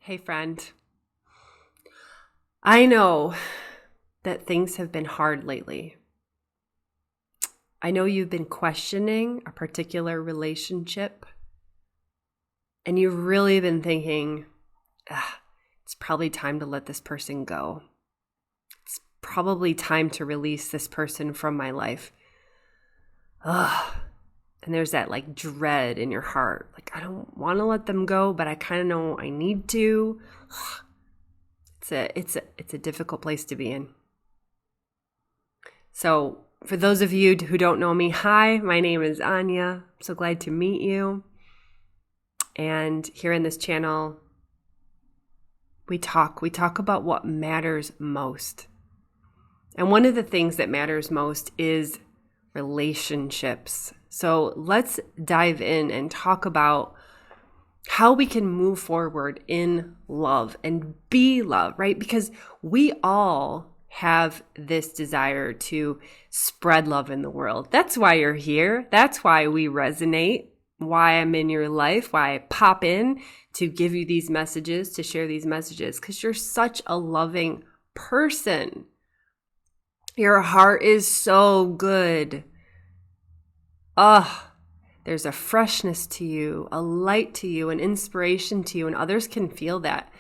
Hey friend, I know that things have been hard lately. I know you've been questioning a particular relationship and you've really been thinking, it's probably time to let this person go. It's probably time to release this person from my life. And there's that like dread in your heart. Like, I don't want to let them go, but I kind of know I need to. It's a difficult place to be in. So for those of you who don't know me, hi, my name is Anya. I'm so glad to meet you. And here in this channel, we talk about what matters most. And one of the things that matters most is relationships. So let's dive in and talk about how we can move forward in love and be love, right? Because we all have this desire to spread love in the world. That's why you're here. That's why we resonate, why I'm in your life, why I pop in to give you these messages, to share these messages, because you're such a loving person. Your heart is so good. There's a freshness to you, a light to you, an inspiration to you, and others can feel that.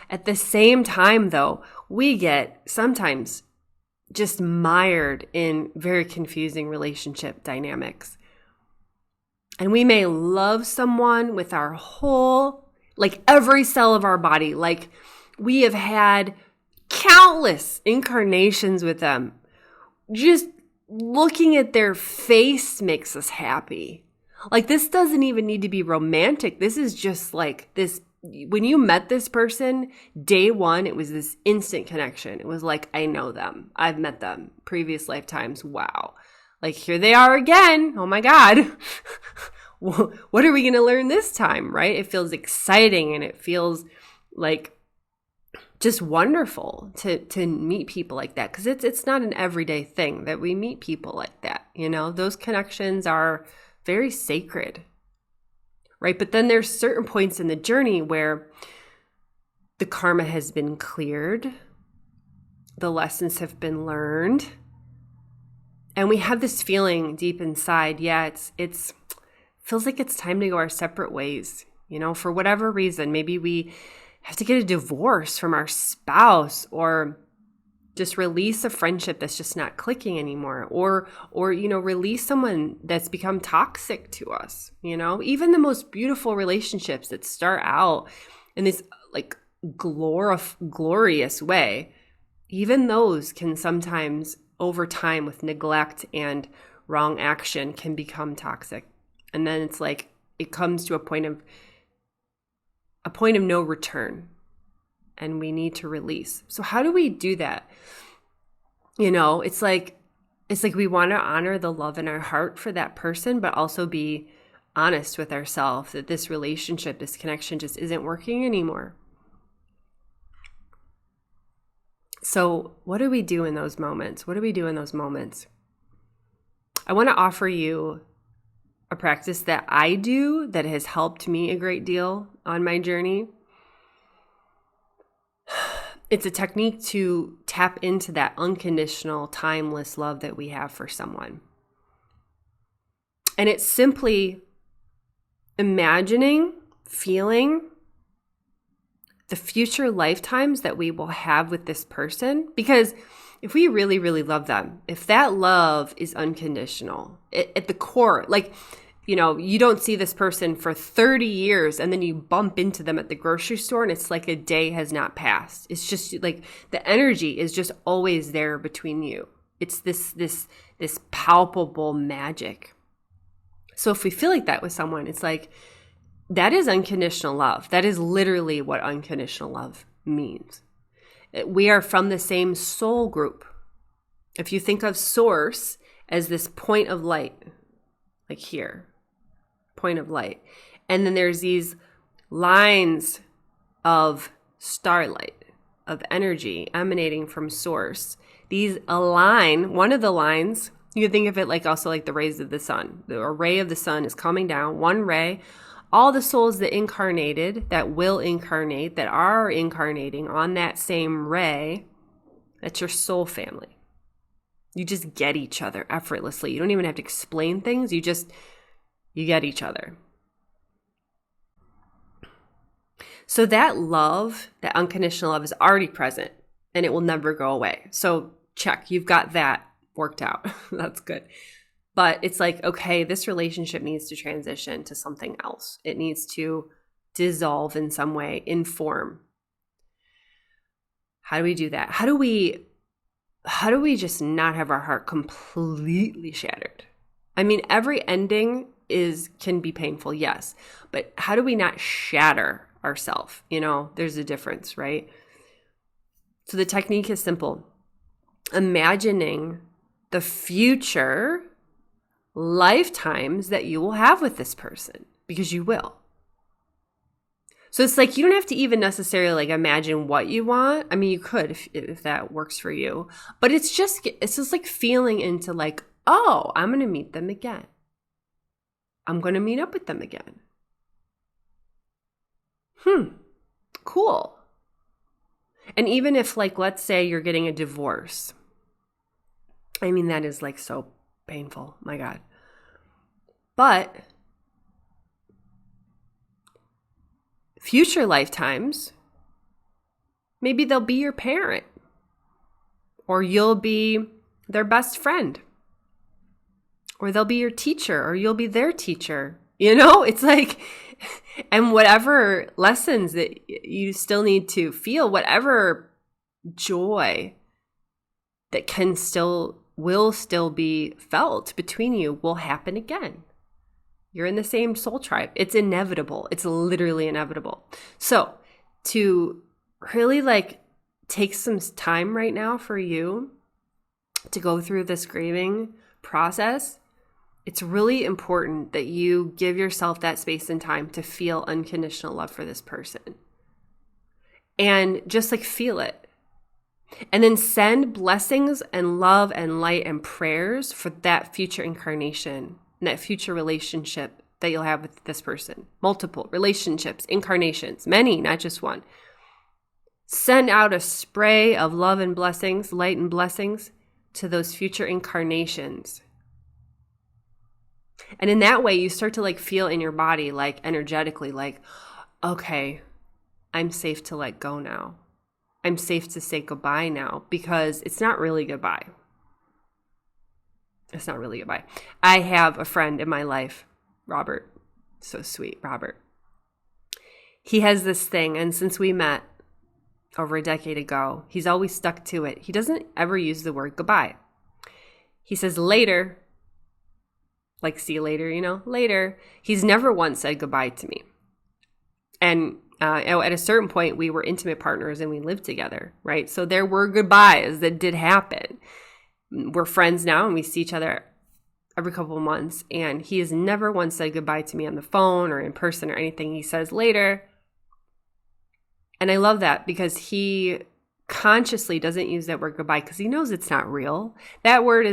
At the same time, though, we get sometimes just mired in very confusing relationship dynamics. And we may love someone with our whole, like every cell of our body, like we have had countless incarnations with them. Just looking at their face makes us happy. Like, this doesn't even need to be romantic. This is just like this. When you met this person, day one, it was this instant connection. It was like, I know them. I've met them previous lifetimes. Wow. Like, here they are again. Oh my God. What are we going to learn this time, right? It feels exciting and it feels like just wonderful to meet people like that, because it's not an everyday thing that we meet people like that. You know, those connections are very sacred, right? But then there's certain points in the journey where the karma has been cleared, the lessons have been learned, and we have this feeling deep inside, it's feels like it's time to go our separate ways. You know, for whatever reason, maybe we have to get a divorce from our spouse, or just release a friendship that's just not clicking anymore, or you know, release someone that's become toxic to us. You know, even the most beautiful relationships that start out in this like glorious way, even those can sometimes over time with neglect and wrong action can become toxic. And then it's like it comes to a point of no return, and we need to release. So how do we do that? You know, it's like we want to honor the love in our heart for that person, but also be honest with ourselves that this relationship, this connection just isn't working anymore. So what do we do in those moments? I want to offer you a practice that I do that has helped me a great deal on my journey. It's a technique to tap into that unconditional, timeless love that we have for someone. And it's simply imagining, feeling the future lifetimes that we will have with this person. Because if we really, really love them, if that love is unconditional, at the core, like, you know, you don't see this person for 30 years and then you bump into them at the grocery store and it's like a day has not passed. It's just like the energy is just always there between you. It's this palpable magic. So if we feel like that with someone, it's like, that is unconditional love. That is literally what unconditional love means. We are from the same soul group. If you think of source as this point of light, like here, point of light, and then there's these lines of starlight, of energy emanating from source. These align. One of the lines, you can think of it like also like the rays of the sun. A ray of the sun is coming down. One ray all the souls that incarnated, that will incarnate, that are incarnating on that same ray, that's your soul family. You just get each other effortlessly. You don't even have to explain things. You get each other. So that love, that unconditional love is already present and it will never go away. So check, you've got that worked out. That's good. But it's like, okay, this relationship needs to transition to something else. It needs to dissolve in some way, in form. How do we do that? How do we just not have our heart completely shattered? I mean, every ending can be painful, yes. But how do we not shatter ourselves? There's a difference, right? So the technique is simple. Imagining the future lifetimes that you will have with this person, because you will. So it's like you don't have to even necessarily imagine what you want. I mean, you could if that works for you. But it's just like feeling into oh, I'm going to meet them again. I'm going to meet up with them again. Cool. And even if let's say you're getting a divorce. I mean, that is so painful. My God. But future lifetimes, maybe they'll be your parent, or you'll be their best friend, or they'll be your teacher, or you'll be their teacher. It's and whatever lessons that you still need to feel, whatever joy that will still be felt between you will happen again. You're in the same soul tribe. It's inevitable. It's literally inevitable. So to really take some time right now for you to go through this grieving process, it's really important that you give yourself that space and time to feel unconditional love for this person. And just feel it. And then send blessings and love and light and prayers for that future incarnation and that future relationship that you'll have with this person. Multiple relationships, incarnations, many, not just one. Send out a spray of love and blessings, light and blessings to those future incarnations. And in that way, you start to feel in your body, energetically, okay, I'm safe to let go now. I'm safe to say goodbye now, because it's not really goodbye. It's not really goodbye. I have a friend in my life, Robert. So sweet, Robert. He has this thing, and since we met over a decade ago, he's always stuck to it. He doesn't ever use the word goodbye. He says later, see you later, later. He's never once said goodbye to me. And at a certain point, we were intimate partners and we lived together, right? So there were goodbyes that did happen. We're friends now and we see each other every couple of months. And he has never once said goodbye to me on the phone or in person or anything. He says later. And I love that because he consciously doesn't use that word goodbye because he knows it's not real. That word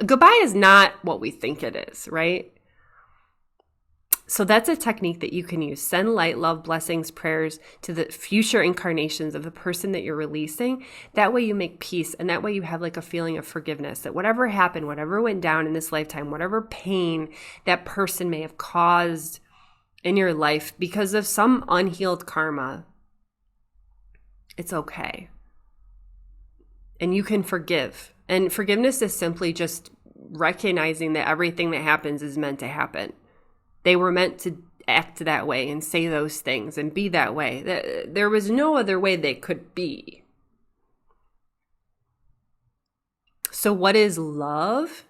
goodbye is not what we think it is, right? So that's a technique that you can use. Send light, love, blessings, prayers to the future incarnations of the person that you're releasing. That way you make peace, and that way you have a feeling of forgiveness, that whatever happened, whatever went down in this lifetime, whatever pain that person may have caused in your life because of some unhealed karma, it's okay. And you can forgive. And forgiveness is simply just recognizing that everything that happens is meant to happen. They were meant to act that way and say those things and be that way. There was no other way they could be. So what is love?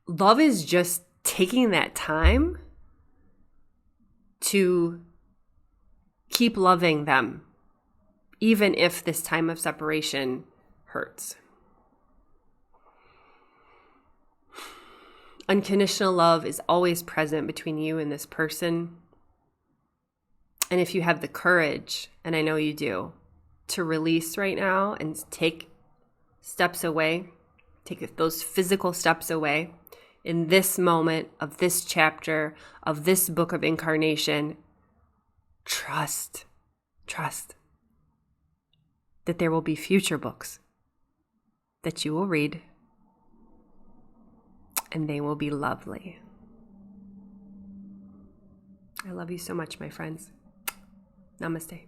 Love is just taking that time to keep loving them, even if this time of separation hurts. Unconditional love is always present between you and this person. And if you have the courage, and I know you do, to release right now and take steps away, take those physical steps away, in this moment of this chapter of this book of incarnation, trust that there will be future books that you will read, and they will be lovely. I love you so much, my friends. Namaste.